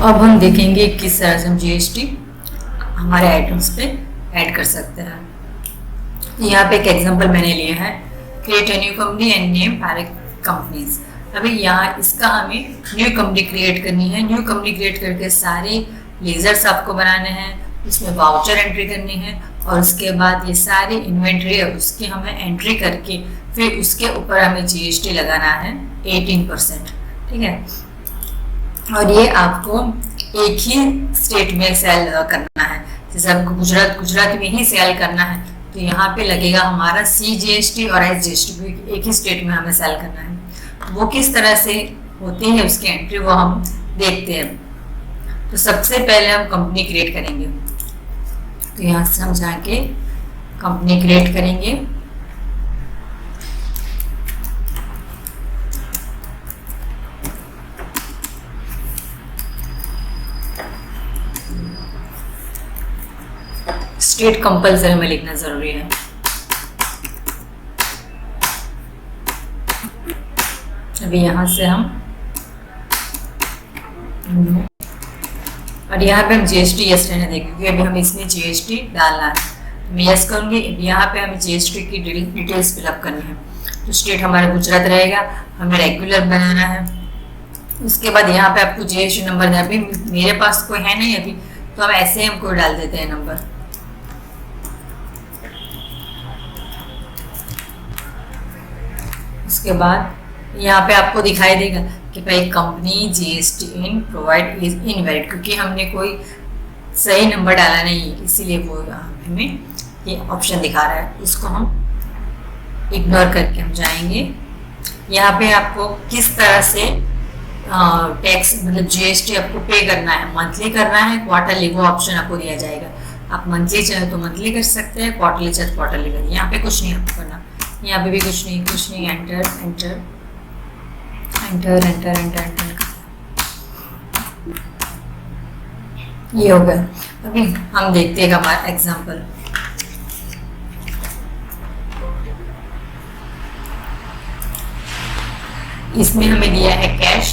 अब हम देखेंगे किस तरह से हम जीएसटी हमारे आइटम्स पे ऐड कर सकते हैं। यहाँ पे एक एग्जांपल मैंने लिया है, create a new company and name direct companies. अभी यहाँ इसका हमें न्यू कंपनी क्रिएट करनी है। न्यू कंपनी क्रिएट करके सारे लेजर्स आपको बनाने हैं, उसमें वाउचर एंट्री करनी है और उसके बाद ये सारी इन्वेंट्री है उसकी हमें एंट्री करके फिर उसके ऊपर हमें जीएसटी लगाना है 18%। ठीक है, और ये आपको एक ही स्टेट में सेल करना है। जैसे आपको गुजरात में ही सेल करना है तो यहाँ पे लगेगा हमारा CGST और SGST, एक ही स्टेट में हमें सेल करना है। वो किस तरह से होती है उसकी एंट्री वो हम देखते हैं। तो सबसे पहले हम कंपनी क्रिएट करेंगे, तो यहाँ से हम जाके कंपनी क्रिएट करेंगे। स्टेट कंपल्सरी में लिखना जरूरी है। अभी यहाँ से हम और यहाँ पे हम जीएसटी यस रहने देंगे क्योंकि अभी हम इसमें जीएसटी डालना है। मैं यस करूँगी। यहाँ पे हमें जीएसटी की डिटेल्स फिलअप करनी है। तो स्टेट हमारा गुजरात रहेगा, हमें रेगुलर बनाना है। उसके बाद यहाँ पे आपको जीएसटी नंबर देना। अभी मेरे पास कोई है नहीं अभी, तो हम ऐसे हम कोई डाल देते हैं नंबर। उसके बाद यहाँ पे आपको दिखाई देगा कि भाई company GST in provide is invalid, क्योंकि हमने कोई सही नंबर डाला नहीं है, इसीलिए वो हमें ये ऑप्शन दिखा रहा है। इसको हम इग्नोर करके हम जाएंगे। यहाँ पे आपको किस तरह से टैक्स मतलब जीएसटी आपको पे करना है, मंथली करना है, क्वार्टरली, वो ऑप्शन आपको दिया जाएगा। आप मंथली चाहे तो मंथली कर सकते हैं, क्वार्टरली चाहे क्वार्टरली करिए। यहाँ पे कुछ नहीं आपको करना, यहाँ पे भी कुछ नहीं, enter enter enter enter enter enter. ये हो गया। अभी हम देखते हैं हमारा एग्जांपल। इसमें हमें दिया है कैश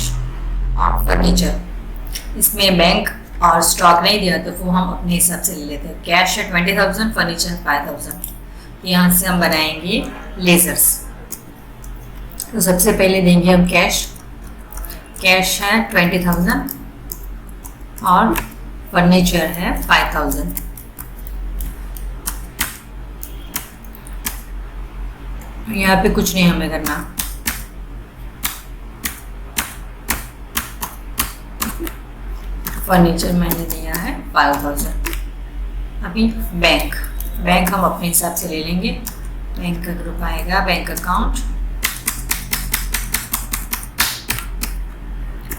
और फर्नीचर, इसमें बैंक और स्टॉक नहीं दिया तो वो हम अपने हिसाब से ले लेते हैं। कैश है 20,000, फर्नीचर 5,000। यहाँ से हम बनाएंगे लेजर्स। तो सबसे पहले देंगे हम कैश। कैश है 20,000 और फर्नीचर है 5,000। यहाँ पे कुछ नहीं हमें करना। फर्नीचर मैंने दिया है 5,000। अभी बैंक हम अपने हिसाब से ले लेंगे। बैंक का ग्रुप आएगा, बैंक अकाउंट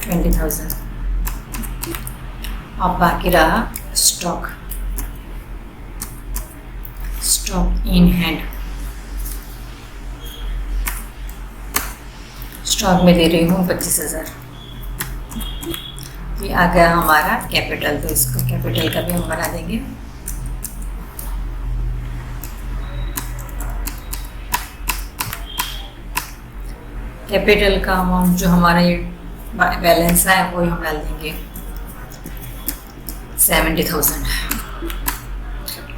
20,000 और बाकी रहा स्टॉक इन हैंड। स्टॉक में दे रही हूँ 25,000। ये आ गया हमारा कैपिटल, तो इसको कैपिटल का भी हम बना देंगे। कैपिटल का अमाउंट जो हमारा ये बैलेंस है वो हम डाल देंगे 70,000।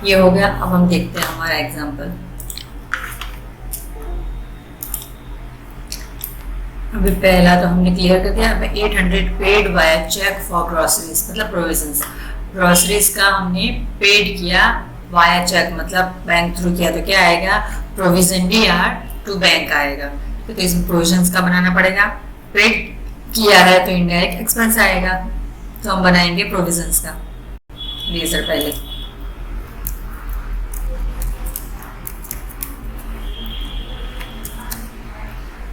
ये हो गया। अब हम देखते हैं हमारा एग्जांपल। अभी पहला तो हमने क्लियर कर दिया। अब 800 paid by cheque for groceries, मतलब प्रोविजंस। ग्रोसरीज का हमने पेड किया वाया चेक, मतलब बैंक थ्रू किया, तो क्या आएगा, provision D R to bank आएगा। तो इसमें प्रोविजंस का बनाना पड़ेगा। पेड किया है तो इनडायरेक्ट एक्सपेंस आएगा, तो हम बनाएंगे प्रोविजंस का लेजर पहले।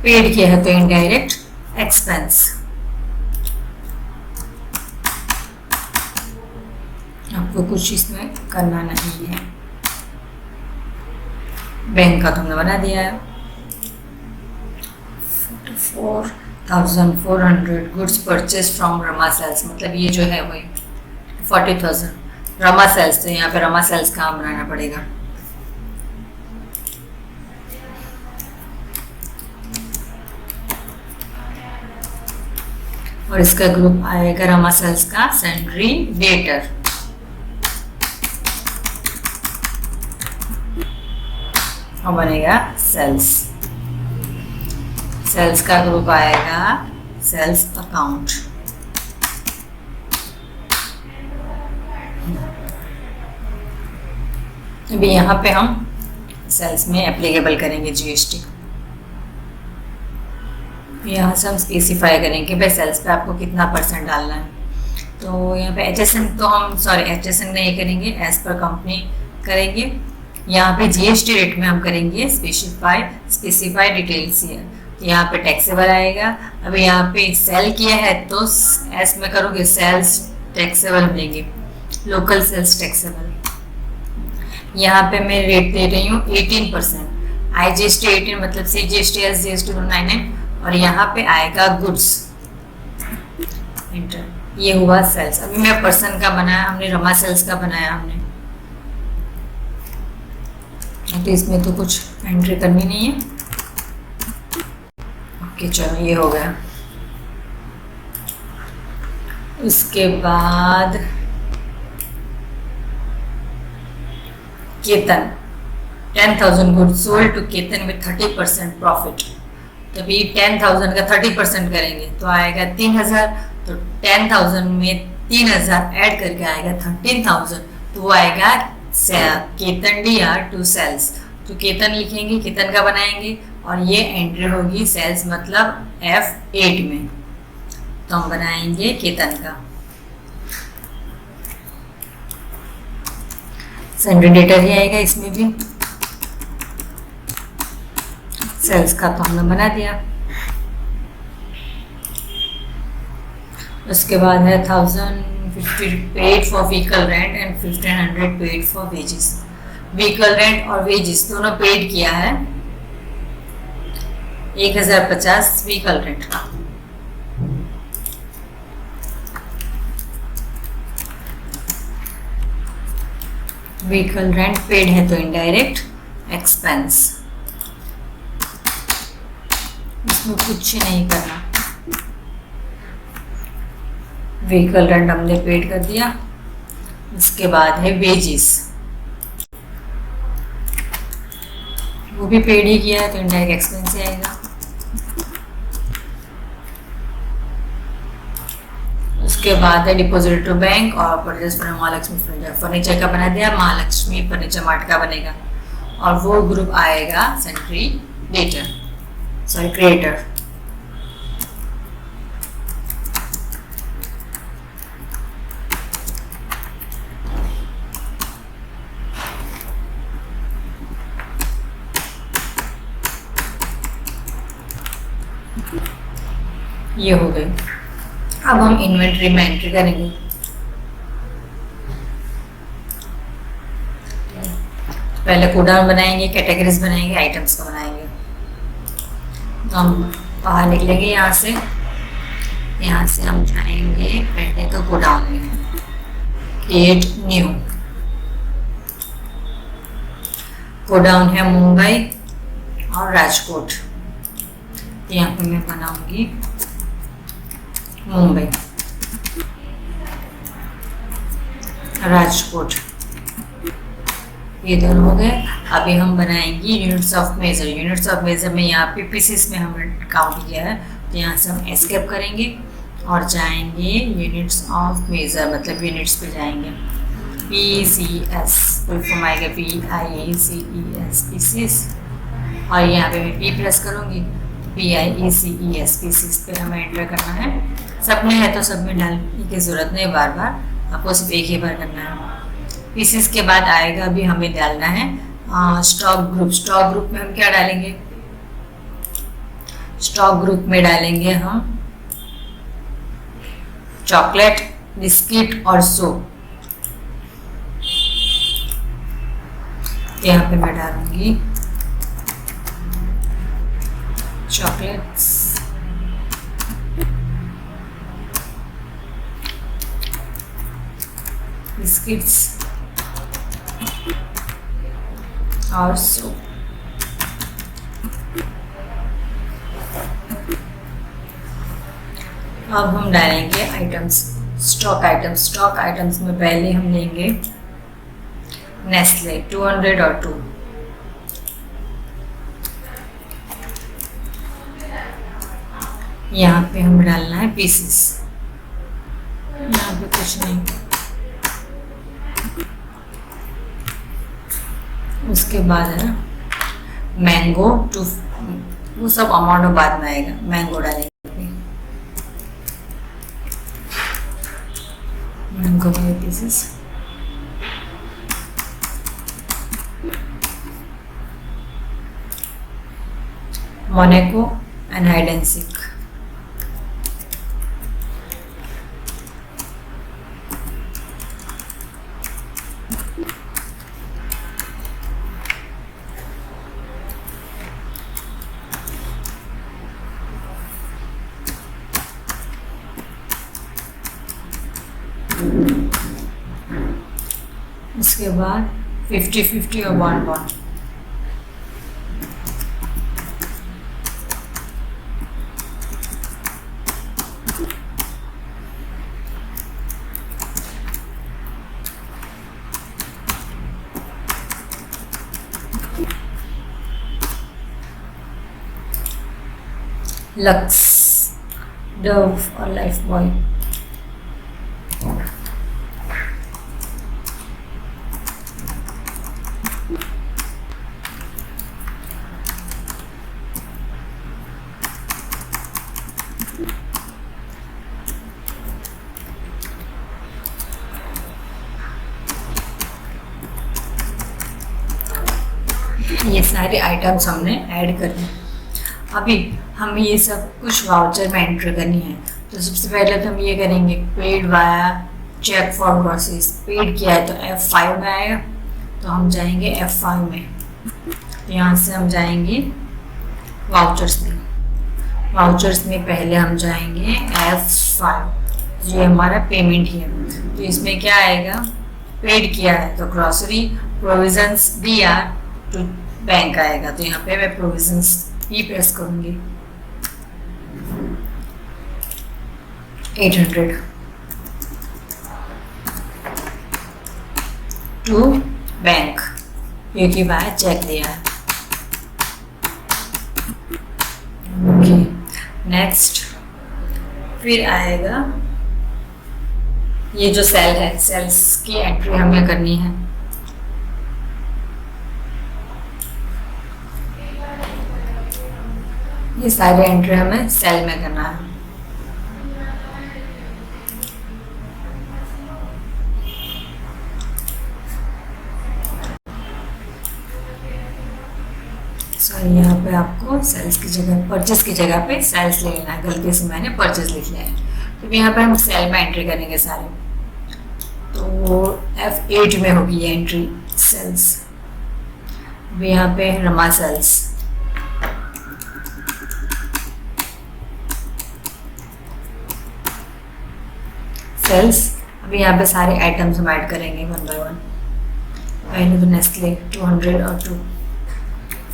पेड किया है तो इनडायरेक्ट एक्सपेंस। आपको कुछ इसमें करना नहीं है। बैंक का तुमने बना दिया है। 4,400 goods purchase from Rama sales, मतलब ये जो है वही 40,000 रमा सेल्स। तो यहाँ पे रमा सेल्स का बनाना पड़ेगा। और इसका ग्रुप आएगा रमा सेल्स का सन्ड्री डेटर। और बनेगा सेल्स। सेल्स का ग्रुप आएगा सेल्स अकाउंट। अभी यहाँ पे हम सेल्स में एप्लीकेबल करेंगे जीएसटी। यहाँ से हम स्पेसिफाई करेंगे कि भाई सेल्स पे आपको कितना परसेंट डालना है। तो यहाँ पे एचएसएन तो हम एचएसएन नहीं करेंगे, एज पर कंपनी करेंगे। यहाँ पे जीएसटी रेट में हम करेंगे स्पेसिफाई डिटेल्स हियर। यहाँ पे टैक्सेबल आएगा। अभी यहाँ पे सेल किया है तो एस में करोगे सेल्स टैक्सेबल देंगे, लोकल सेल्स टैक्सेबल। यहाँ पे मैं रेट दे रही हूँ 18%। IGST 18 मतलब CGST SGST 299। और यहाँ पे आएगा गुड्स इंटर। ये हुआ सेल्स। अभी मैं पर्सन का बनाया हमने, रमा सेल्स का बनाया हमने, तो इसमें तो कुछ एंट्री करनी नहीं है। ओके चलो ये हो गया। उसके बाद Ketan 10,000 goods sold to Ketan with 30% profit. तभी 10,000 का 30% करेंगे तो आएगा 3,000। तो 10,000 में 3,000 ऐड करके आएगा 13,000। तो वो आएगा केतन DR टू सेल्स। तो केतन लिखेंगे, केतन का बनाएंगे और ये एंट्री होगी सेल्स मतलब F8 में। तो हम बनाएंगे केतन का। सन्ड्री डेटर ही आएगा इसमें भी। सेल्स का तो हमने बना दिया। उसके बाद है 1,050 paid for vehicle rent and 1,500 paid for wages. Vehicle rent और वेजेस दोनों पेड किया है। 1,050 व्हीकल रेंट का। व्हीकल रेंट पेड है तो इनडायरेक्ट एक्सपेंस, इसमें कुछ नहीं करना। व्हीकल रेंट हमने पेड कर दिया। उसके बाद है वेजेस, वो भी पेड ही किया है तो इनडायरेक्ट एक्सपेंस ही आएगा। उसके बाद है डिपॉजिट टू बैंक और purchase from Mahalakshmi furniture. Furniture का बना दिया, महालक्ष्मी फर्नीचर मार्ट का बनेगा। और वो ग्रुप आएगा सन्ड्री डेटर, सॉरी क्रिएटर। ये हो गए। अब हम इन्वेंट्री में एंट्री करेंगे। पहले कोडाउन बनाएंगे, कैटेगरीज बनाएंगे, आइटम्स का बनाएंगे। तो हम बाहर निकलेंगे यहाँ से हम जाएंगे पहले तो कोडाउन में, क्रिएट न्यू। कोडाउन है मुंबई और राजकोट। यहाँ पे मैं बनाऊंगी मुंबई, राजकोट, ये दोनों हो गए। अभी हम बनाएंगे units of measure. Units of measure में यहाँ पे पीसेस में हमने काउंट किया है, तो यहाँ से हम एस्केप करेंगे और जाएंगे यूनिट्स ऑफ मेजर मतलब यूनिट्स पे जाएंगे। PCS फुल फॉर्म आएगा PIECES पीसेस। और यहाँ पे मैं P प्रेस करूँगी, PIECES पीसेस पे हमें एंटर करना है। सब में है तो सब में डालने की जरूरत नहीं, बार बार आपको सिर्फ एक ही बार करना है। पीसेस के बाद आएगा अभी हमें डालना है स्टॉक ग्रुप। स्टॉक ग्रुप में हम क्या डालेंगे? स्टॉक ग्रुप में डालेंगे हम चॉकलेट, बिस्किट और सोप। यहाँ पे मैं डालूंगी चॉकलेट्स, बिस्किट्स और सोप। अब हम डालेंगे items, stock items. Stock items में पहले हम लेंगे नेस्ले 200 और 2। यहाँ पे हम डालना है पीसेस, यहाँ पे कुछ नहीं। उसके बाद है मैंगो 2, वो सब अमाउंट बाद में आएगा। मैंगो डालेंगे, mango 5 pieces. Monaco and hide and seek, उसके बाद 50-50 और 1-1। लक्स, डव और लाइफ बॉय। ये सारे आइटम्स हमने ऐड करने। अभी हमें ये सब कुछ वाउचर में एंटर करनी है। तो सबसे पहले तो हम ये करेंगे paid via cheque for groceries. Paid किया है तो F5 में आएगा, तो हम जाएंगे F5 में। तो यहाँ से हम जाएंगे वाउचर्स में। वाउचर्स में पहले हम जाएंगे F5, ये हमारा पेमेंट ही है। तो इसमें क्या आएगा, पेड किया है तो grocery provisions DR to bank आएगा। तो यहाँ पे मैं प्रोविजंस ही प्रेस करूंगी। 800 टू बैंक, क्योंकि वह चेक दिया है। ओके, नेक्स्ट फिर आएगा ये जो सेल है, सेल्स की एंट्री हमें करनी है। ये सारे एंट्री हमें सेल में करना है। सॉरी, यहाँ पे आपको सेल्स की जगह, परचेस की जगह पे सेल्स ले लेना है। गलती से मैंने परचेस लिख लिया है। तो यहाँ पे हम सेल में एंट्री करेंगे सारे। तो F8 में होगी ये एंट्री सेल्स। अभी यहाँ पे रमा सेल्स, सेल्स। अभी यहाँ पे सारे आइटम्स हम ऐड करेंगे 1 बाय 1। पहले तो नेस्ले 200 और 2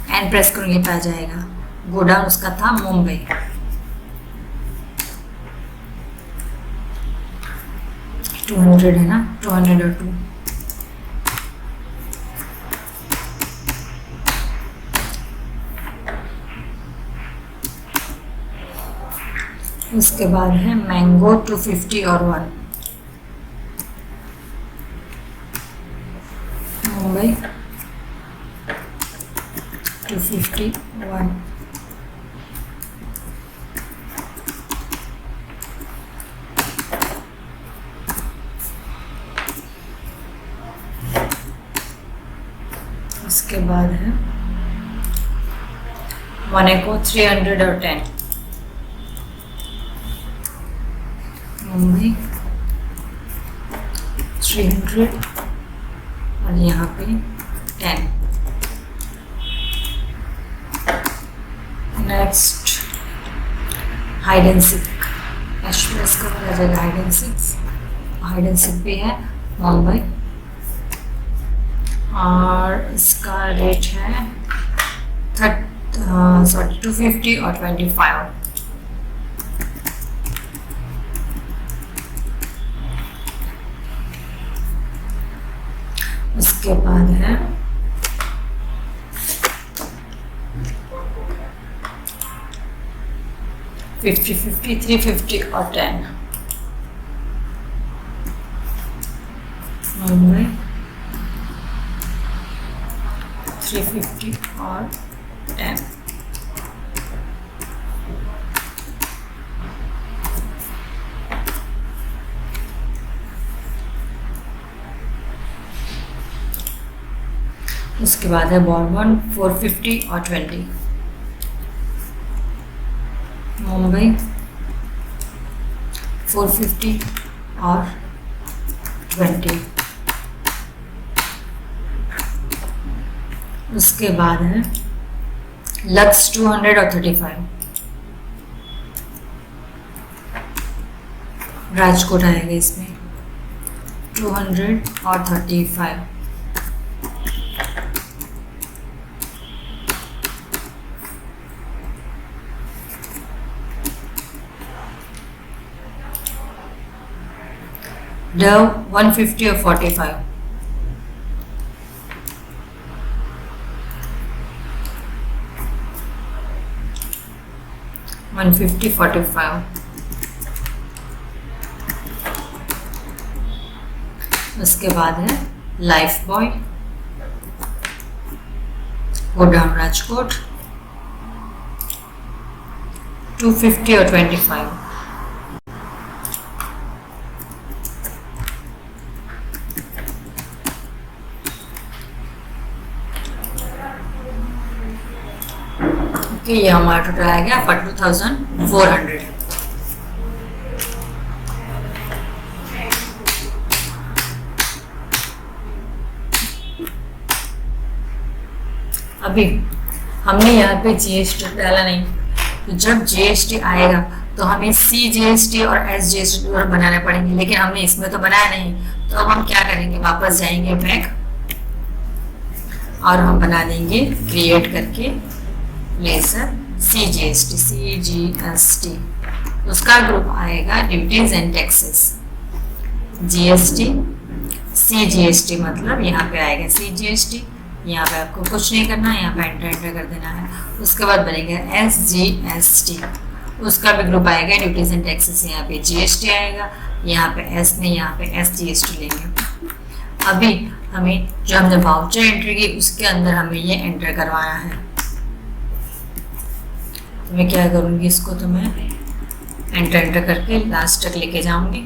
एंड प्रेस करूँगी तो आ जाएगा। गोडाउन उसका था मुंबई। टू 200 है ना, 200 और 2। उसके बाद है मैंगो 250 और 1, मुंबई 251। उसके बाद है मोनाको 300 और 10, मुंबई 300 और यहाँ पे 10। Next hide and seek, express का आ जाएगा hide and seek. Hide and seek भी है मुंबई और इसका रेट है 250 और 25। उसके बाद है फिफ्टी, 350 और 10। मुंबई 350 और 10। उसके बाद है बॉर्बन 450 और 20। मुंबई 450 और 20। उसके बाद है लक्स 200 और 35। राजकोट आएगा इसमें 200 और 35। डव 150 और 45। उसके बाद है लाइफ बॉय गोडाउन राजकोट 250 और 25। ये हमारा टोटल आएगा 42,400। अभी हमने यहाँ पे जीएसटी डाला नहीं, तो जब जीएसटी आएगा तो हमें CGST और SGST बनाने पड़ेंगे, लेकिन हमने इसमें तो बनाया नहीं। तो अब हम क्या करेंगे, वापस जाएंगे बैक और हम बना देंगे क्रिएट करके लेजर CGST। उसका ग्रुप आएगा duties and taxes. GST CGST मतलब यहाँ पे आएगा CGST। यहाँ पे आपको कुछ नहीं करना है, यहाँ पे एंटर कर देना है। उसके बाद बनेगा SGST, उसका भी ग्रुप आएगा ड्यूटीज एंड टैक्सेस। यहाँ पे GST आएगा, यहाँ पे S में यहाँ पे SGST लेंगे। अभी हमें जो हमने वाउचर एंट्री की उसके अंदर हमें ये एंटर करवाना है। तो मैं क्या करूँगी, इसको तो मैं एंटर करके लास्ट तक लेके जाऊंगी।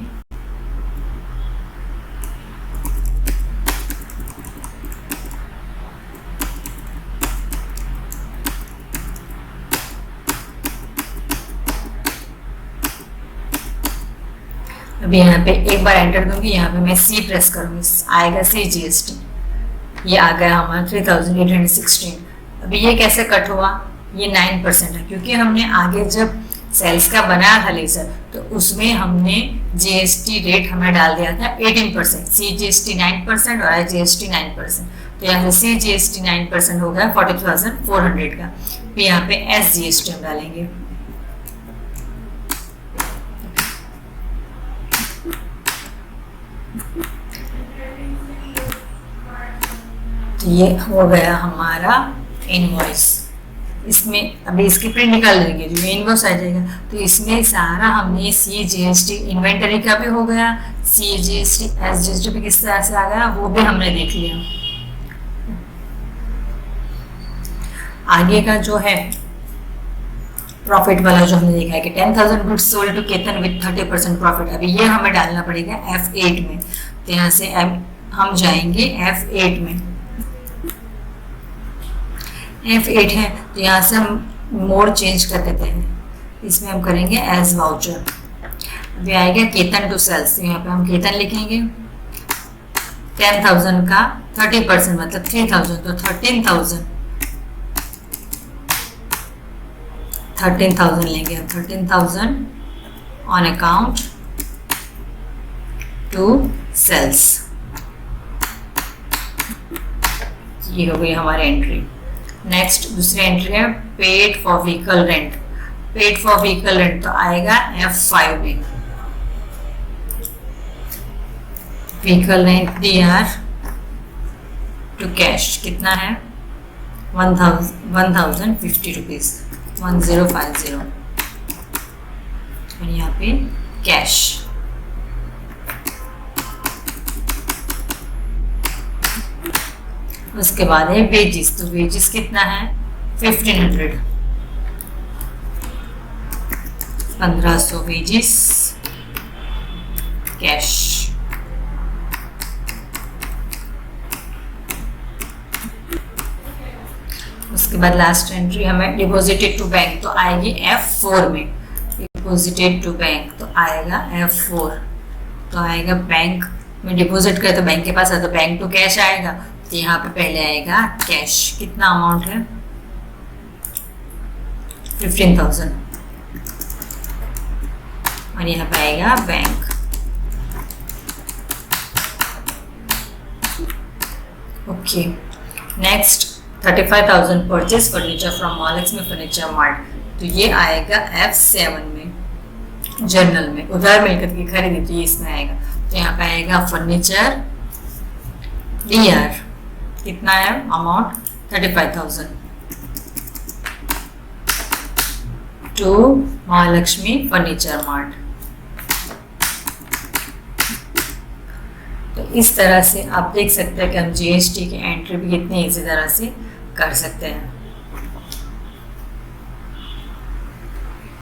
अभी यहाँ पे एक बार एंटर दूंगी, यहाँ पे मैं C प्रेस करूंगी, आएगा CGST। ये आ गया हमारा 3,816। अभी ये कैसे कट हुआ, ये 9% है, क्योंकि हमने आगे जब सेल्स का बनाया था लेजर तो उसमें हमने GST रेट हमें डाल दिया था 18%, CGST 9% और IGST 9%। तो यहाँ से CGST 9% हो गया 42,400 का। फिर यहाँ पे SGST हम डालेंगे। तो ये हो गया हमारा इनवॉइस। इसमें अभी इसकी प्रिंट निकाल देंगे, जो इनवॉइस आ जाएगा तो इसमें सारा हमने CGST इन्वेंटरी का भी हो गया, CGST SGST भी किस तरह से आ गया वो भी हमने देख लिया। आगे का जो है प्रॉफिट वाला जो हमने देखा है कि 10,000 goods sold to Ketan with 30% profit, अभी ये हमें डालना पड़ेगा F8 में। तो यहाँ से हम जाएंगे F8 में। F8 है तो यहाँ से हम मोड चेंज कर देते हैं, इसमें हम करेंगे एज वाउचर। अभी आएगा केतन टू सेल्स, यहाँ पे हम केतन लिखेंगे। 10,000 का 30% मतलब 3,000, तो 13,000 लेंगे हम। 13,000 ऑन अकाउंट टू सेल्स। ये हो गई हमारी एंट्री। नेक्स्ट दूसरी एंट्री है paid for vehicle rent. Paid for vehicle rent तो आएगा F5 में। Vehicle rent DR to cash कितना है 1050 रुपीज़ 1050 और यहाँ पे कैश। उसके बाद है वेजेस, तो वेजेस कितना है 1500 1500 वेजेस कैश। उसके बाद लास्ट एंट्री हमें डिपॉजिटेड टू बैंक तो आएगी F4 में, डिपॉजिटेड टू बैंक तो आएगा F4, तो आएगा बैंक में डिपॉजिट करे तो बैंक के पास है तो बैंक टू कैश आएगा, तो यहाँ पे पहले आएगा कैश। कितना अमाउंट है 15,000 और यहाँ पे आएगा bank. Okay next 35,000 purchase furniture from Mahalakshmi furniture mart, तो ये आएगा F7 में जर्नल में उधार मिलकत की खरीदी, तो ये इसमें आएगा। तो यहाँ पे आएगा फर्नीचर DR कितना है amount 35,000 to Mahalakshmi furniture mart. तो इस तरह से आप देख सकते हैं कि हम GST की एंट्री भी कितनी इजी तरह से कर सकते हैं।